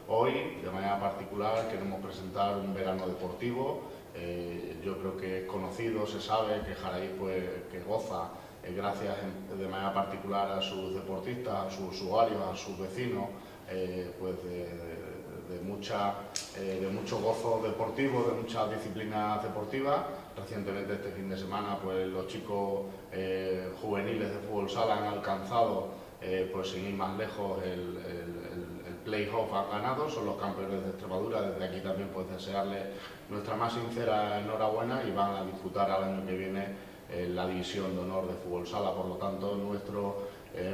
hoy, de manera particular, queremos presentar un verano deportivo. Yo creo que es conocido, se sabe que Jaraíz pues, que goza, gracias de manera particular a sus deportistas, a sus usuarios, a sus vecinos, pues de mucho gozo deportivo, de muchas disciplinas deportivas. Recientemente, este fin de semana, pues los chicos juveniles de fútbol sala han alcanzado, pues sin ir más lejos, el playoff han ganado, son los campeones de Extremadura. Desde aquí también pues desearles nuestra más sincera enhorabuena, y van a disputar al año que viene la división de honor de fútbol sala. Por lo tanto, nuestro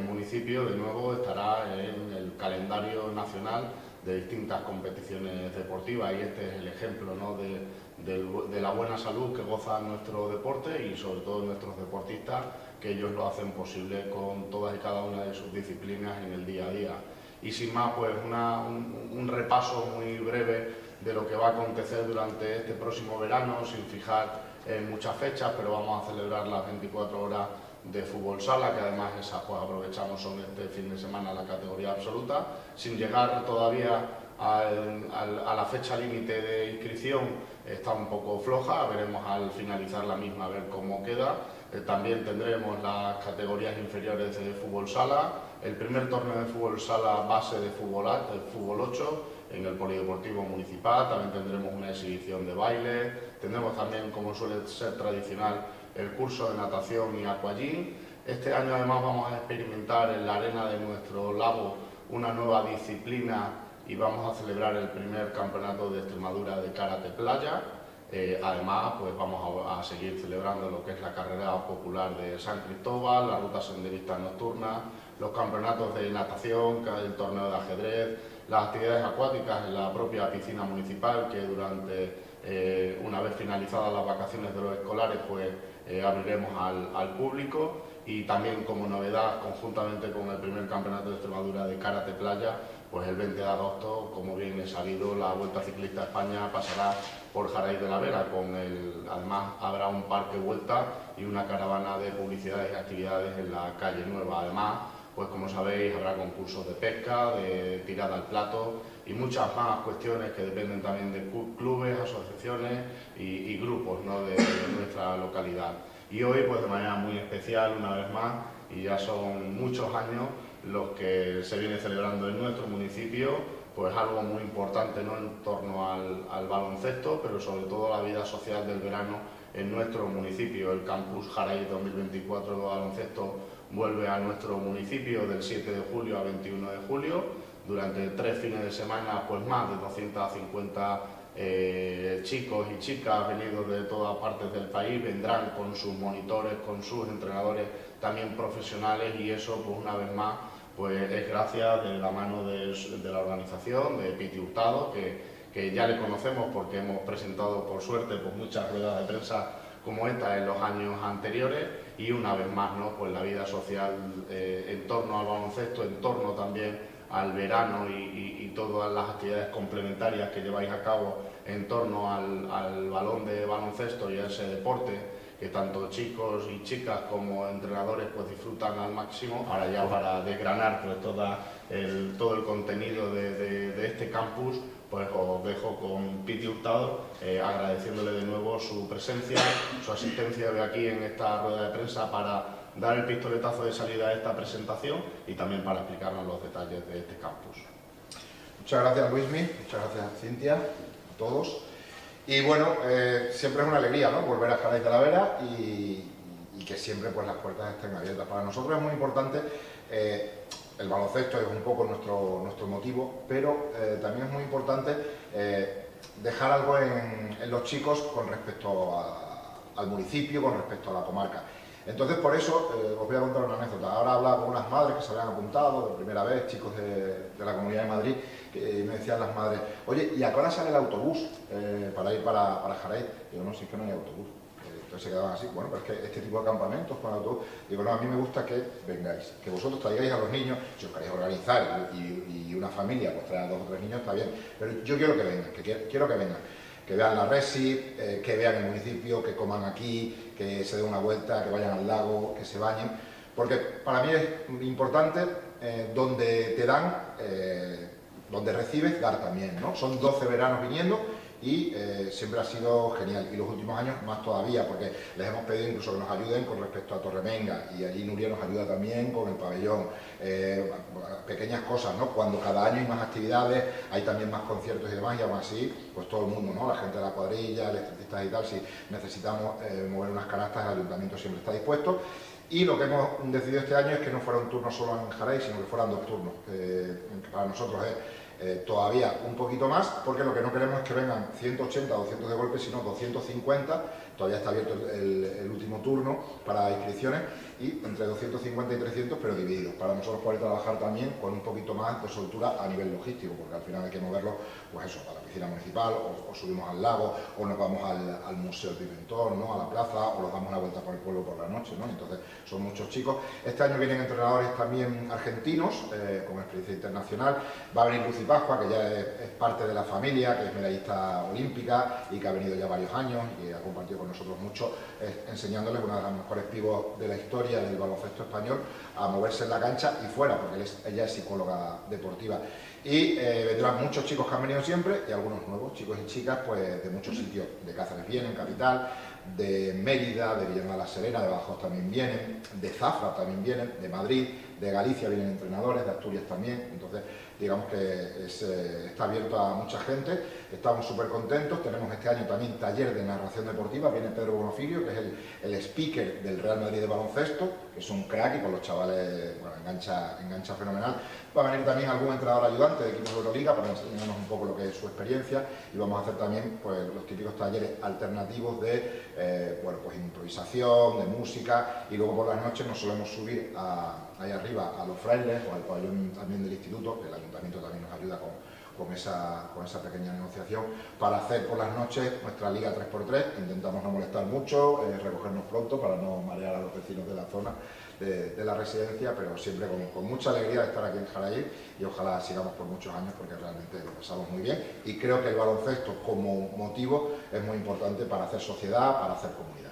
municipio de nuevo estará en el calendario nacional de distintas competiciones deportivas, y este es el ejemplo, ¿no?, de la buena salud que goza nuestro deporte, y sobre todo nuestros deportistas, que ellos lo hacen posible con todas y cada una de sus disciplinas en el día a día. Y sin más, pues un repaso muy breve de lo que va a acontecer durante este próximo verano, sin fijar en muchas fechas, pero vamos a celebrar las 24 horas de fútbol sala, que además esas pues aprovechamos, son este fin de semana la categoría absoluta, sin llegar todavía a la fecha límite de inscripción. Está un poco floja, veremos al finalizar la misma a ver cómo queda. También tendremos las categorías inferiores de fútbol sala, el primer torneo de fútbol sala base de fútbol 8 en el Polideportivo Municipal. También tendremos una exhibición de baile, tendremos también, como suele ser tradicional, el curso de natación y aquagym. Este año además vamos a experimentar en la arena de nuestro lago una nueva disciplina, y vamos a celebrar el primer campeonato de Extremadura de karate playa. Además, pues vamos a seguir celebrando lo que es la carrera popular de San Cristóbal, la ruta senderista nocturna, los campeonatos de natación, el torneo de ajedrez, las actividades acuáticas en la propia piscina municipal, que durante, una vez finalizadas las vacaciones de los escolares, pues abriremos al público. Y también, como novedad, conjuntamente con el primer campeonato de Extremadura de karate playa, pues el 20 de agosto, como bien he sabido, la Vuelta Ciclista a España pasará por Jaraíz de la Vera. Además, habrá un parque vuelta y una caravana de publicidades y actividades en la calle Nueva. Además, pues como sabéis, habrá concursos de pesca, de tirada al plato y muchas más cuestiones que dependen también de clubes, asociaciones y grupos, ¿no?, de nuestra localidad. Y hoy, pues de manera muy especial, una vez más, y ya son muchos años los que se viene celebrando en nuestro municipio, pues algo muy importante, ¿no?, en torno al baloncesto, pero sobre todo la vida social del verano en nuestro municipio. El Campus Jaraíz 2024 de baloncesto vuelve a nuestro municipio del 7 de julio a 21 de julio. Durante 3 fines de semana, pues más de 250 chicos y chicas venidos de todas partes del país vendrán con sus monitores, con sus entrenadores también profesionales, y eso, pues una vez más, pues es gracias de la mano de la organización, de Piti Hurtado, que ya le conocemos porque hemos presentado, por suerte, pues muchas ruedas de prensa como esta en los años anteriores. Y una vez más, ¿no?, pues la vida social en torno al baloncesto, en torno también al verano y todas las actividades complementarias que lleváis a cabo en torno al balón de baloncesto y a ese deporte, que tanto chicos y chicas como entrenadores pues disfrutan al máximo. Ahora ya, para desgranar pues todo el contenido de este campus, pues os dejo con Piti Hurtado, agradeciéndole de nuevo su presencia, su asistencia de aquí en esta rueda de prensa para dar el pistoletazo de salida a esta presentación y también para explicarnos los detalles de este campus. Muchas gracias, Luismi, muchas gracias, Cintia, a todos. Y bueno, siempre es una alegría, ¿no?, volver a Jaraíz de la Vera y que siempre pues las puertas estén abiertas. Para nosotros es muy importante, el baloncesto es un poco nuestro motivo, pero también es muy importante dejar algo en los chicos con respecto al municipio, con respecto a la comarca. Entonces, por eso, os voy a contar una anécdota. Ahora hablaba con unas madres que se habían apuntado de primera vez, chicos de la Comunidad de Madrid, que me decían las madres: oye, ¿y a qué hora sale el autobús para ir para Jaraíz? Digo, no, si es que no hay autobús. Entonces se quedaban así. Bueno, pero es que este tipo de campamentos con autobús, digo, no, a mí me gusta que vengáis, que vosotros traigáis a los niños. Si os queréis organizar y una familia pues trae a 2 o 3 niños, está bien, pero yo quiero que vengan, quiero que vengan, que vean la Resi, que vean el municipio, que coman aquí, que se den una vuelta, que vayan al lago, que se bañen, porque para mí es importante donde te dan donde recibes, dar también, ¿no? Son 12 veranos viniendo y siempre ha sido genial, y los últimos años más todavía, porque les hemos pedido incluso que nos ayuden con respecto a Torremenga, y allí Nuria nos ayuda también con el pabellón, pequeñas cosas, ¿no? Cuando cada año hay más actividades, hay también más conciertos y demás, y aún así, pues todo el mundo, ¿no? La gente de la cuadrilla, electricistas y tal, si necesitamos mover unas canastas, el ayuntamiento siempre está dispuesto. Y lo que hemos decidido este año es que no fuera un turno solo en Jaray, sino que fueran 2 turnos, que para nosotros es todavía un poquito más, porque lo que no queremos es que vengan 180 o 200 de golpe, sino 250. Todavía está abierto el último turno para inscripciones, y entre 250 y 300, pero divididos, para nosotros poder trabajar también con un poquito más de soltura a nivel logístico, porque al final hay que moverlo, pues eso, a la piscina municipal, o subimos al lago, o nos vamos al Museo del Pimentón, ¿no? A la plaza, o nos damos una vuelta por el pueblo por la noche, ¿no? Entonces son muchos chicos. Este año vienen entrenadores también argentinos, con experiencia internacional. Va a venir Lucy Pascua, que ya es parte de la familia, que es medallista olímpica y que ha venido ya varios años y ha compartido con nosotros mucho, enseñándoles una de las mejores pibos de la historia del baloncesto español a moverse en la cancha y fuera, porque ella es psicóloga deportiva. Y vendrán muchos chicos que han venido siempre, y algunos nuevos, chicos y chicas, pues de muchos sitios. De Cáceres vienen, capital, de Mérida, de Villanueva de la Serena, de Badajoz también vienen, de Zafra también vienen, de Madrid, de Galicia vienen entrenadores, de Asturias también. Entonces, digamos que está abierto a mucha gente, estamos súper contentos. Tenemos este año también taller de narración deportiva, viene Pedro Bonofirio, que es el speaker del Real Madrid de baloncesto, que es un crack y con los chavales, bueno, engancha fenomenal. Va a venir también algún entrenador ayudante de equipos de Euroliga para enseñarnos un poco lo que es su experiencia, y vamos a hacer también pues los típicos talleres alternativos de bueno, pues improvisación, de música, y luego por las noches nos solemos subir ahí arriba a los frailes o al pabellón también del instituto, que el ayuntamiento también nos ayuda con esa pequeña negociación, para hacer por las noches nuestra liga 3x3. Intentamos no molestar mucho, recogernos pronto para no marear a los vecinos de la zona de la residencia, pero siempre con mucha alegría de estar aquí en Jaray, y ojalá sigamos por muchos años, porque realmente lo pasamos muy bien, y creo que el baloncesto como motivo es muy importante para hacer sociedad, para hacer comunidad.